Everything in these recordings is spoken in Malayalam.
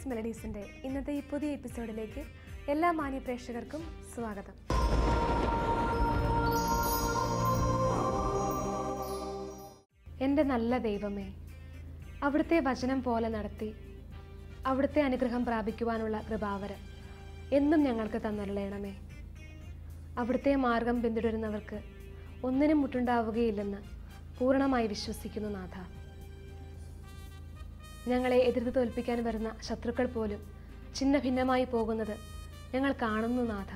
ലിറിക്സ് മെലഡീസിൻ്റെ ഇന്നത്തെ ഈ പുതിയ എപ്പിസോഡിലേക്ക് എല്ലാ മാന്യ പ്രേക്ഷകർക്കും സ്വാഗതം. എൻ്റെ നല്ല ദൈവമേ, അവിടുത്തെ വചനം പോലെ നടത്തി അവിടുത്തെ അനുഗ്രഹം പ്രാപിക്കുവാനുള്ള കൃപാവരം എന്നും ഞങ്ങൾക്ക് തന്നരുളയണമേ. അവിടുത്തെ മാർഗം പിന്തുടരുന്നവർക്ക് ഒന്നിനും മുട്ടുണ്ടാവുകയില്ലെന്ന് പൂർണ്ണമായി വിശ്വസിക്കുന്നു നാഥ. ഞങ്ങളെ എതിർത്ത് തോൽപ്പിക്കാൻ വരുന്ന ശത്രുക്കൾ പോലും ചിന്ന ഭിന്നമായി പോകുന്നത് ഞങ്ങൾ കാണുന്നു നാഥ.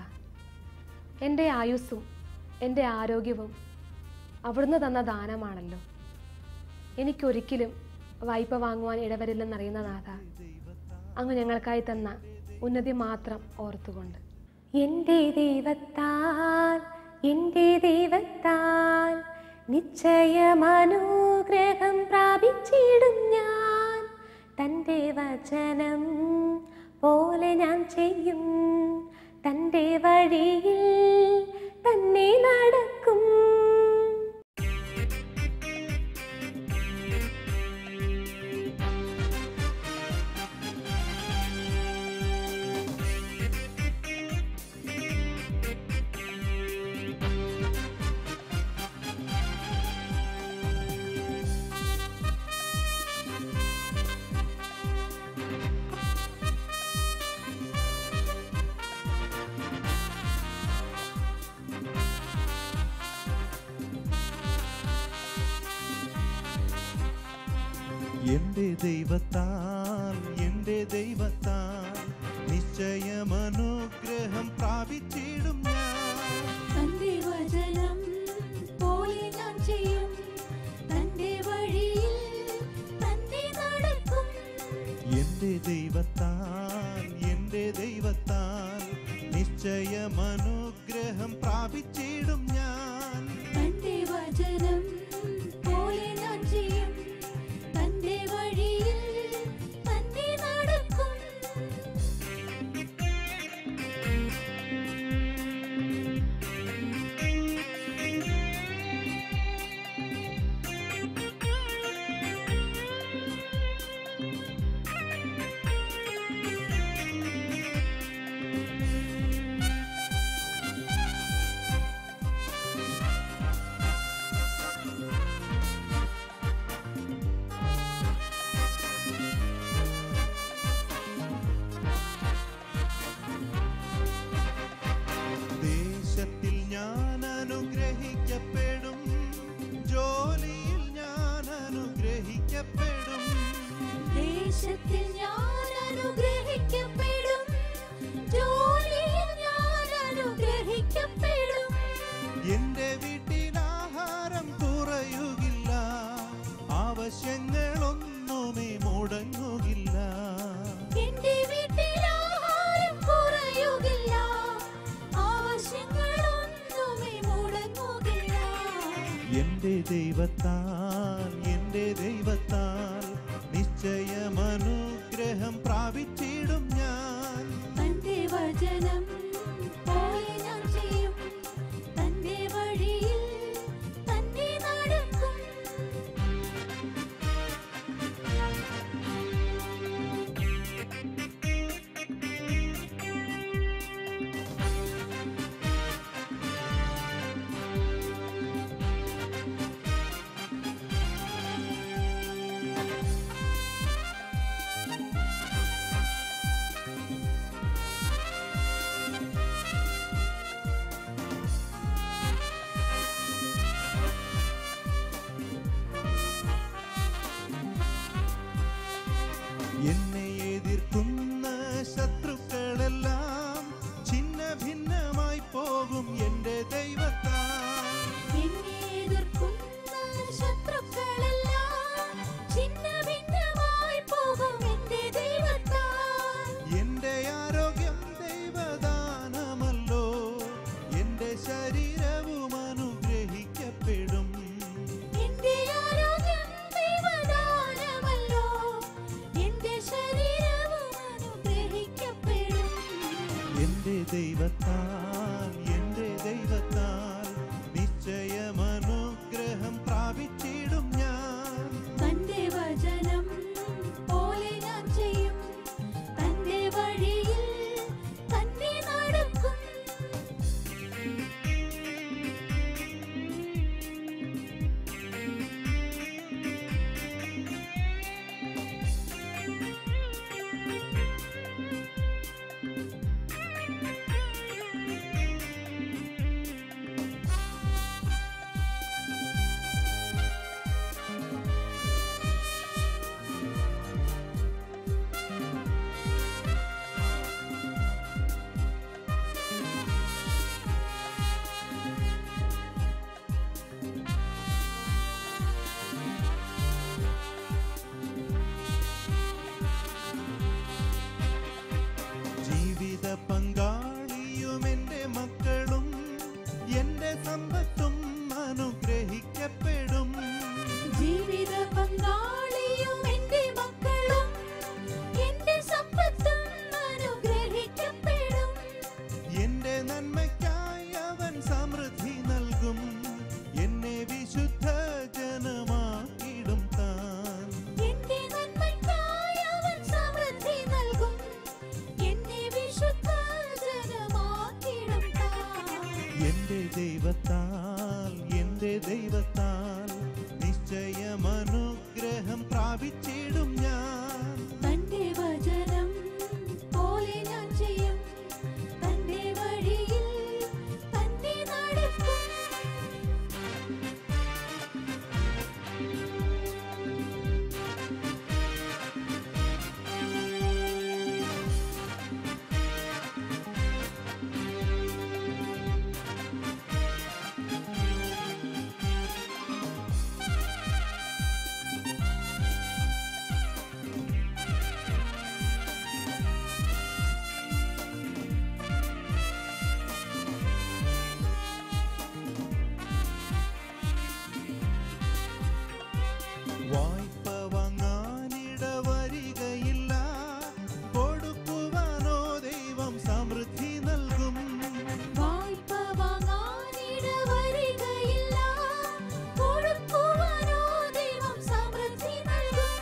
എൻ്റെ ആയുസ്സും എൻ്റെ ആരോഗ്യവും അവിടുന്ന് തന്ന ദാനമാണല്ലോ. എനിക്കൊരിക്കലും വായ്പ വാങ്ങുവാൻ ഇടവരില്ലെന്നറിയുന്ന നാഥ, അങ്ങ് ഞങ്ങൾക്കായി തന്ന ഉന്നതി മാത്രം ഓർത്തുകൊണ്ട് എൻ്റെ ദൈവത്താൽ നിശ്ചയമനുഗ്രഹം പ്രാപിച്ചിടും ഞാൻ. തൻ്റെ വചനം പോലെ ഞാൻ ചെയ്യും, തൻ്റെ വഴിയിൽ തന്നെ നടക്കും. എൻ്റെ ദൈവത്താൽ നിശ്ചയമനുഗ്രഹം പ്രാപിച്ചിടും ഞാൻ. തന്റെ വചനം പോലെ ഞാൻ ചെയ്യും, തന്റെ വഴിയിൽ തന്നെ നടക്കും. എൻ്റെ ദൈവത്താൽ നിശ്ചയമനുഗ്രഹം പ്രാപിച്ചിടും ഞാൻ. തന്റെ വചനം പോലെ ഞാൻ ചെയ്യും, തന്റെ വഴിയിൽ തന്നെ നടക്കും. ദേശത്തിൽ ഞാൻ അനുഗ്രഹിക്കപ്പെടും, ജോലിയിൽ ഞാൻ അനുഗ്രഹിക്കപ്പെടും. ദേശത്തിൽ ഞാൻ അനുഗ്രഹിക്കപ്പെടും, ജോലിയിൽ ഞാൻ അനുഗ്രഹിക്കപ്പെടും. എൻ്റെ വീട്ടിൽ ആഹാരം കുറയുകില്ല, ആവശ്യങ്ങളൊന്നുമേ മുടങ്ങുകില്ല. എന്റെ വീട്ടിൽ ആഹാരം കുറയുകില്ല, ആവശ്യങ്ങളൊന്നുമേ മുടങ്ങുകില്ല. എൻ്റെ ദൈവത്താൽ നിശ്ചയമനുഗ്രഹം പ്രാപിച്ചിടും ഞാൻ. തന്റെ വചനം പോലെ ഞാൻ ചെയ്യും, തന്റെ വഴിയിൽ തന്നെ നടക്കും. എന്നെ എതിർക്കുന്ന ശത്രുക്കളെല്ലാം ഛിന്ന ഭിന്നമായി പോകും എൻ്റെ ദൈവത്താൽ. എന്നെ എതിർക്കുന്ന ശത്രുക്കളെല്ലാം ഛിന്നഭിന്നമായി പോകും എൻ്റെ ദൈവത്താൽ. എൻ്റെ ആരോഗ്യം ദൈവദാനമല്ലോ, എൻ്റെ ശരീരവും അനുഗ്രഹിക്കപ്പെടും. എന്റെ ആരോഗ്യം ദൈവദാനമല്ലോ, എന്റെ ശരീരവും അനുഗ്രഹിക്കപ്പെടും. എൻ്റെ ദൈവത്താൽ നിശ്ചയമനുഗ്രഹം പ്രാപിച്ചിടും ഞാൻ. തന്റെ വചനം പോലെ ഞാൻ ചെയ്യും, ദൈവത്താൽ നിശ്ചയമനുഗ്രഹം പ്രാപിച്ചിടും ഞാൻ. തന്റെ വചനം പോലെ ഞാൻ ചെയ്യും, തന്റെ വഴിയിൽ തന്നെ നടക്കും. വായ്പ വാങ്ങാനിട വരികയില്ല, കൊടുക്കുവാനോ ദൈവം സമൃദ്ധി നൽകും. വായ്പ വാങ്ങാനിട വരികയില്ല, കൊടുക്കുവാനോ ദൈവം സമൃദ്ധി നൽകും.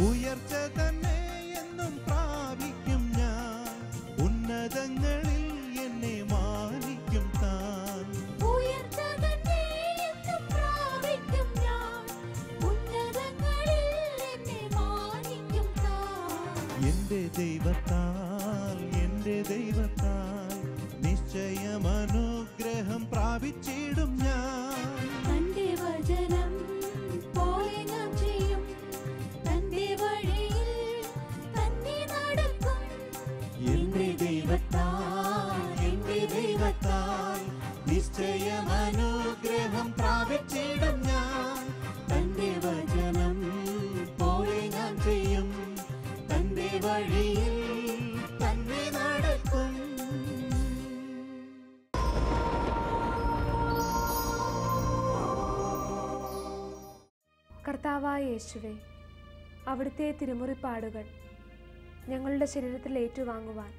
ഉയർച്ച തന്നെ എന്നും പ്രാപിക്കും ഞാൻ, ഉന്നതങ്ങളിൽ എന്നെ മാനിക്കും താൻ. ഉയർച്ച തന്നെ എന്നും പ്രാപിക്കും ഞാൻ, ഉന്നതങ്ങളിൽ എന്നെ മാനിക്കും താൻ. എന്റെ ദൈവത്താൽ നിശ്ചയമനുഗ്രഹം പ്രാപിച്ചിടും ഞാൻ. തന്റെ വചനം പോലെ ഞാൻ ചെയ്യും, തന്റെ വഴിയിൽ തന്നെ നടക്കും. എന്റെ ദൈവത്താൽ നിശ്ചയമനുഗ്രഹം പ്രാപിച്ചിടും ഞാൻ. തന്റെ വചനം പോലെ ഞാൻ ചെയ്യും, തന്റെ വഴിയിൽ തന്നെ നടക്കും. കർത്താവായ യേശുവേ, അവിടുത്തെ തിരുമുറിപ്പാടുകൾ ഞങ്ങളുടെ ശരീരത്തിൽ ഏറ്റുവാങ്ങുവാൻ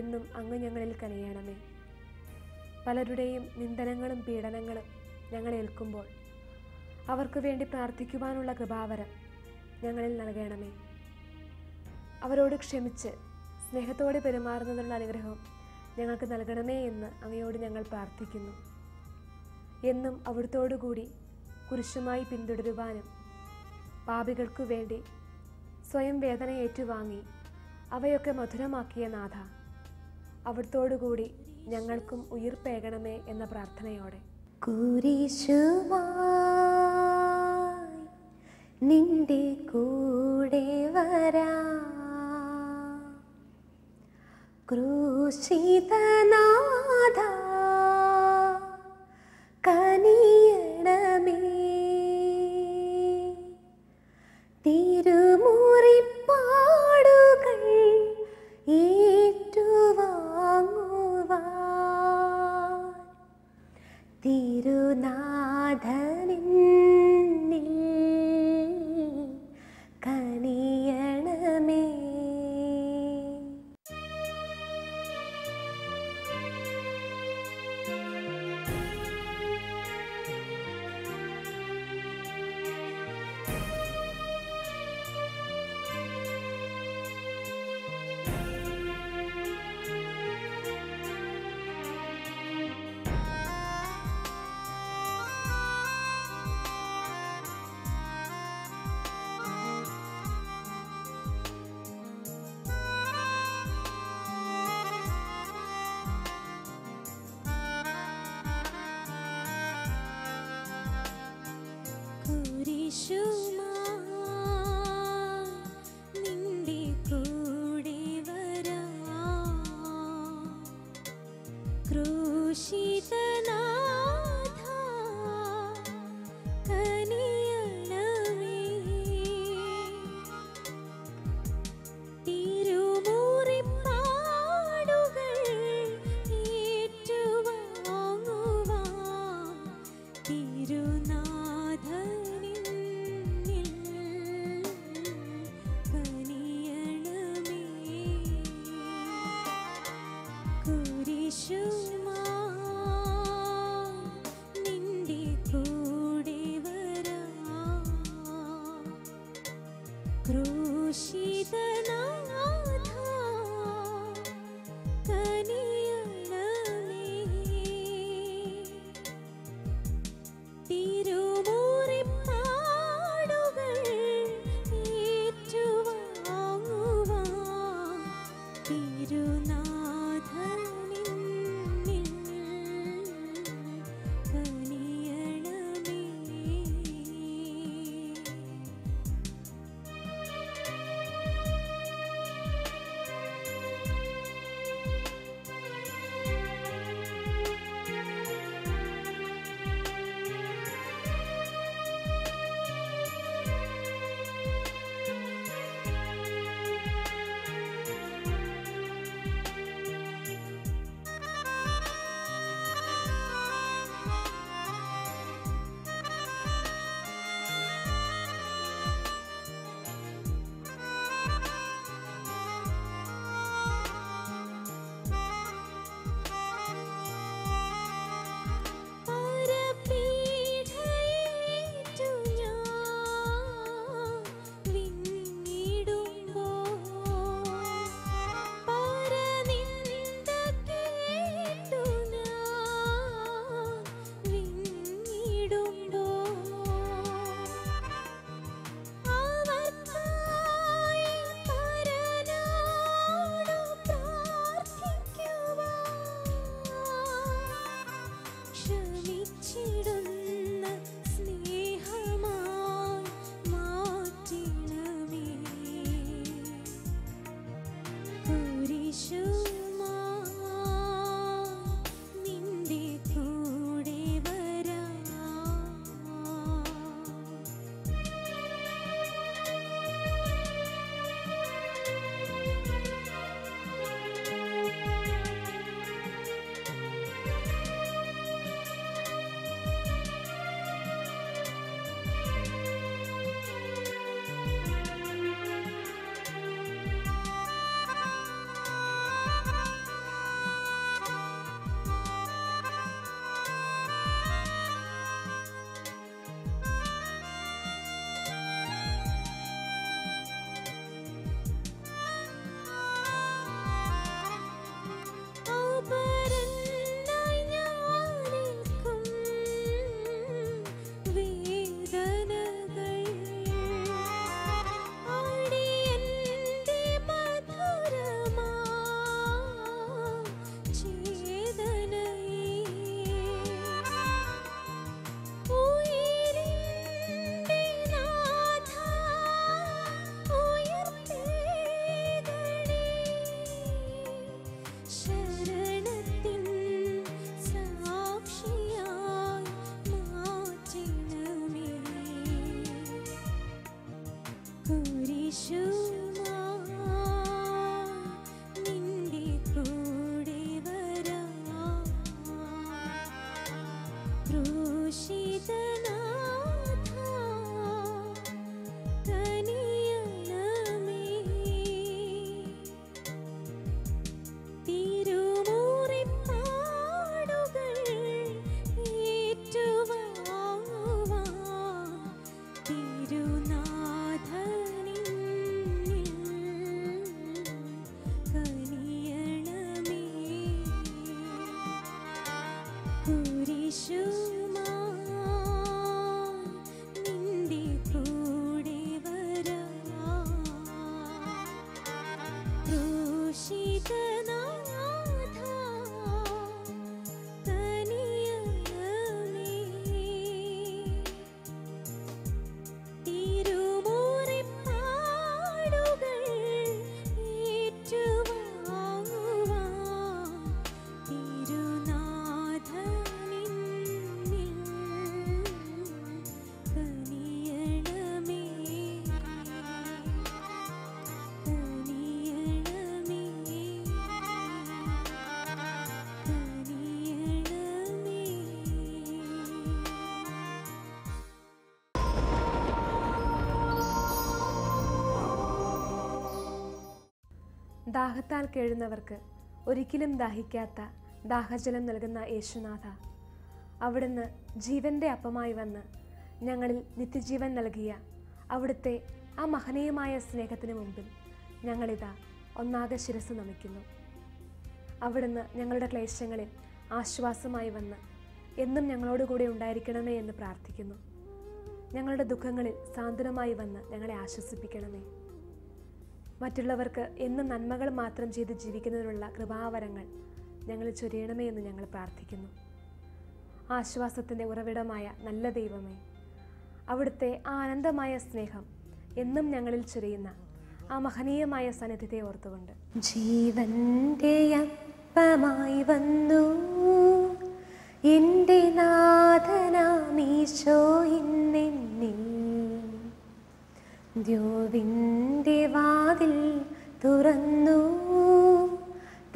എന്നും അങ്ങ് ഞങ്ങളിൽ കനിയണമേ. പലരുടെയും നിന്ദനങ്ങളും പീഡനങ്ങളും ഞങ്ങൾ ഏൽക്കുമ്പോൾ അവർക്ക് വേണ്ടി പ്രാർത്ഥിക്കുവാനുള്ള കൃപാവരം ഞങ്ങളിൽ നൽകണമേ. അവരോട് ക്ഷമിച്ച് സ്നേഹത്തോടെ പെരുമാറുന്നതിനുള്ള അനുഗ്രഹം ഞങ്ങൾക്ക് നൽകണമേ എന്ന് അങ്ങയോട് ഞങ്ങൾ പ്രാർത്ഥിക്കുന്നു. എന്നും അവിടുത്തോടുകൂടി കുരിശുമായി പിന്തുടരുവാനും പാപികൾക്കു വേണ്ടി സ്വയം വേദന ഏറ്റുവാങ്ങി അവയൊക്കെ മധുരമാക്കിയ നാഥ, അവിടുത്തോടുകൂടി ഞങ്ങൾക്കും ഉയിർപ്പേകണമേ എന്ന പ്രാർത്ഥനയോടെ കുരിശുമായി നിന്റെ കൂടെ വരാ, ക്രൂശിതനാഥ കനിയണമേ. തിരുമുറിപ്പാടുകൾ ഏറ്റുവാങ്ങുവാൻ തിരുനാഥനിൽ കനിയണമേ. ദാഹത്താൽ കേഴുന്നവർക്ക് ഒരിക്കലും ദാഹിക്കാത്ത ദാഹജലം നൽകുന്ന യേശുനാഥ, അവിടുന്ന് ജീവൻ്റെ അപ്പമായി വന്ന് ഞങ്ങളിൽ നിത്യജീവൻ നൽകിയ അവിടുത്തെ ആ മഹനീയമായ സ്നേഹത്തിന് മുമ്പിൽ ഞങ്ങളിതാ ഒന്നാകെ ശിരസ് നമിക്കുന്നു. അവിടുന്ന് ഞങ്ങളുടെ ക്ലേശങ്ങളിൽ ആശ്വാസമായി വന്ന് എന്നും ഞങ്ങളോടുകൂടെ ഉണ്ടായിരിക്കണമേ എന്ന് പ്രാർത്ഥിക്കുന്നു. ഞങ്ങളുടെ ദുഃഖങ്ങളിൽ സാന്ത്വനമായി വന്ന് ഞങ്ങളെ ആശ്വസിപ്പിക്കണമേ. മറ്റുള്ളവർക്ക് എന്നും നന്മകൾ മാത്രം ചെയ്ത് ജീവിക്കുന്നതിനുള്ള കൃപാവരങ്ങൾ ഞങ്ങളിൽ ചൊരിയണമേ എന്ന് ഞങ്ങൾ പ്രാർത്ഥിക്കുന്നു. ആശ്വാസത്തിൻ്റെ ഉറവിടമായ നല്ല ദൈവമേ, അവിടുത്തെ ആ അനന്തമായ സ്നേഹം എന്നും ഞങ്ങളിൽ ചൊരിയുന്ന ആ മഹനീയമായ സാന്നിധ്യത്തെ ഓർത്തുകൊണ്ട് ജീവന്റെ അപ്പമായി വന്നു എൻ്റെ നാഥനാമീശോ ഇന്നെന്നിൽ ദ്യോവിൻ്റെ വാതിൽ തുറന്നു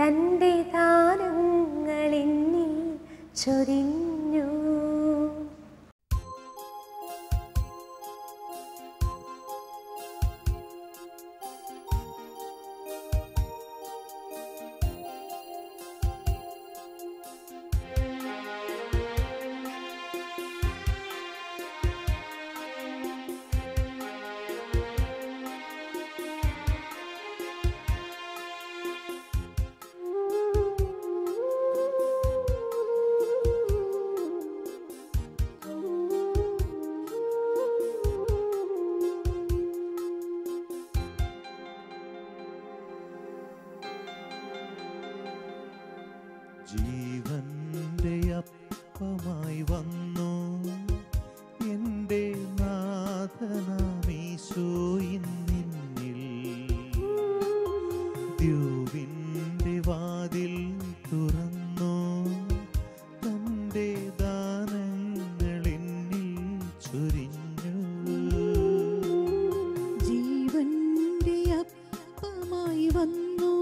തൻ്റെ ദാനങ്ങളെന്നിൽ ചൊരിഞ്ഞു. ജീവന്റെ അപ്പമായി വന്നു എൻ്റെ നാഥനാമീശോ ഇന്നിൽ ദ്യോവിൻ്റെ വാതിൽ തുറന്നു തൻ്റെ ദാനങ്ങളെന്നിൽ ചൊരിഞ്ഞു. ജീവന്റെ അപ്പമായി വന്നു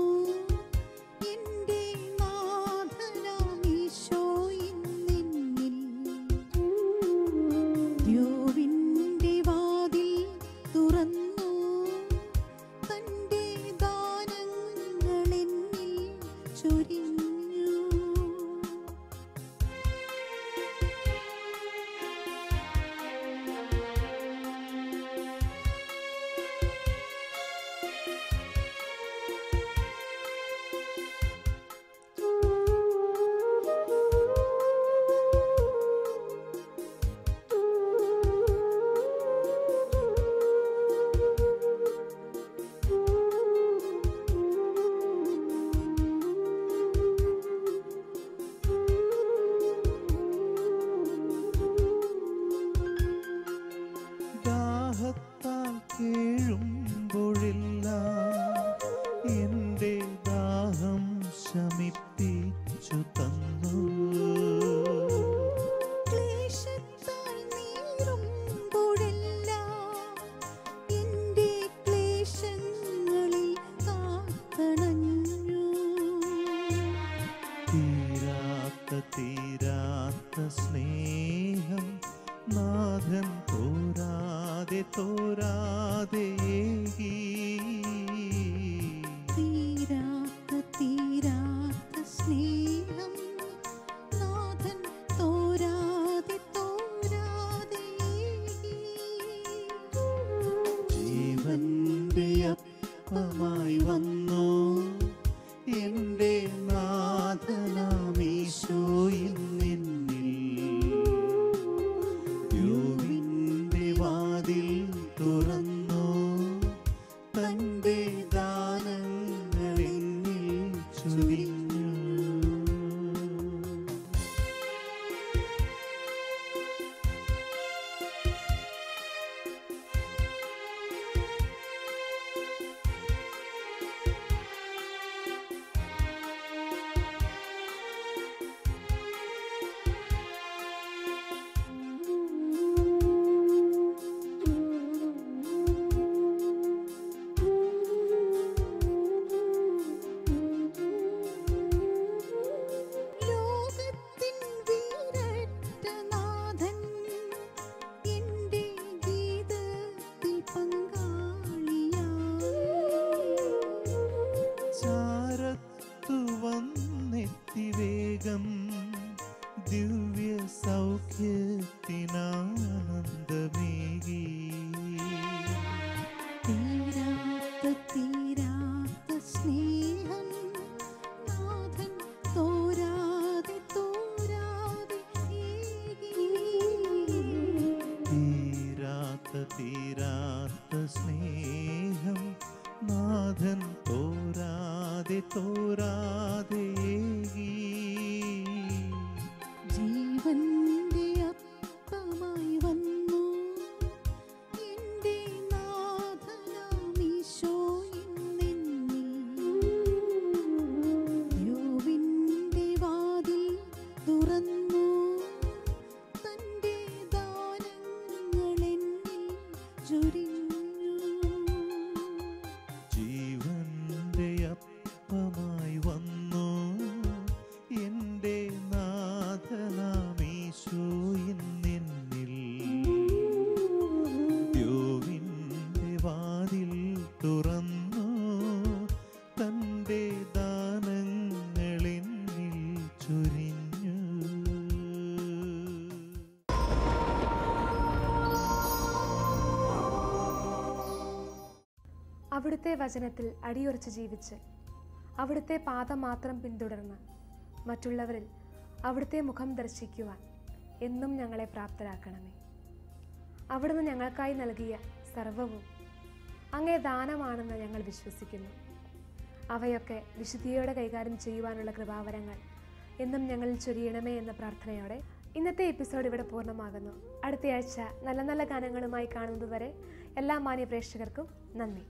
വൈകാതെ ഏകി. ജീവന്റെ അപ്പമായി വന്നു എൻ്റെ നാഥനാമീശോ ഇന്നെന്നിൽ. ദ്യോവിന്റെ വാതിൽ തുറന്നു തന്റെ ദാനങ്ങൾ എന്നിൽ ചൊരിഞ്ഞു. ജീവന്റെ അപ്പമായി വന്നു എൻ്റെ നാഥനാമീശോ ഇന്നെന്നിൽ. ദ്യോവിന്റെ വാതിൽ തുറന്നു തന്റെ ദാനങ്ങൾ എന്നിൽ ചൊരിഞ്ഞു. അവിടുത്തെ വചനത്തിൽ അടിയുറച്ച് ജീവിച്ച് അവിടുത്തെ പാദം മാത്രം പിന്തുടർന്ന് മറ്റുള്ളവരിൽ അവിടുത്തെ മുഖം ദർശിക്കുവാൻ എന്നും ഞങ്ങളെ പ്രാപ്തരാക്കണമേ. അവിടുന്ന് ഞങ്ങൾക്കായി നൽകിയ സർവവും അങ്ങേ ദാനമാണെന്ന് ഞങ്ങൾ വിശ്വസിക്കുന്നു. അവയൊക്കെ വിശുദ്ധിയോടെ കൈകാര്യം ചെയ്യുവാനുള്ള കൃപാവരങ്ങൾ എന്നും ഞങ്ങളിൽ ചൊരിയണമേ എന്ന പ്രാർത്ഥനയോടെ ഇന്നത്തെ എപ്പിസോഡ് ഇവിടെ പൂർണ്ണമാകുന്നു. അടുത്തയാഴ്ച നല്ല നല്ല ഗാനങ്ങളുമായി കാണുന്നതുവരെ എല്ലാ മാന്യ പ്രേക്ഷകർക്കും നന്ദി.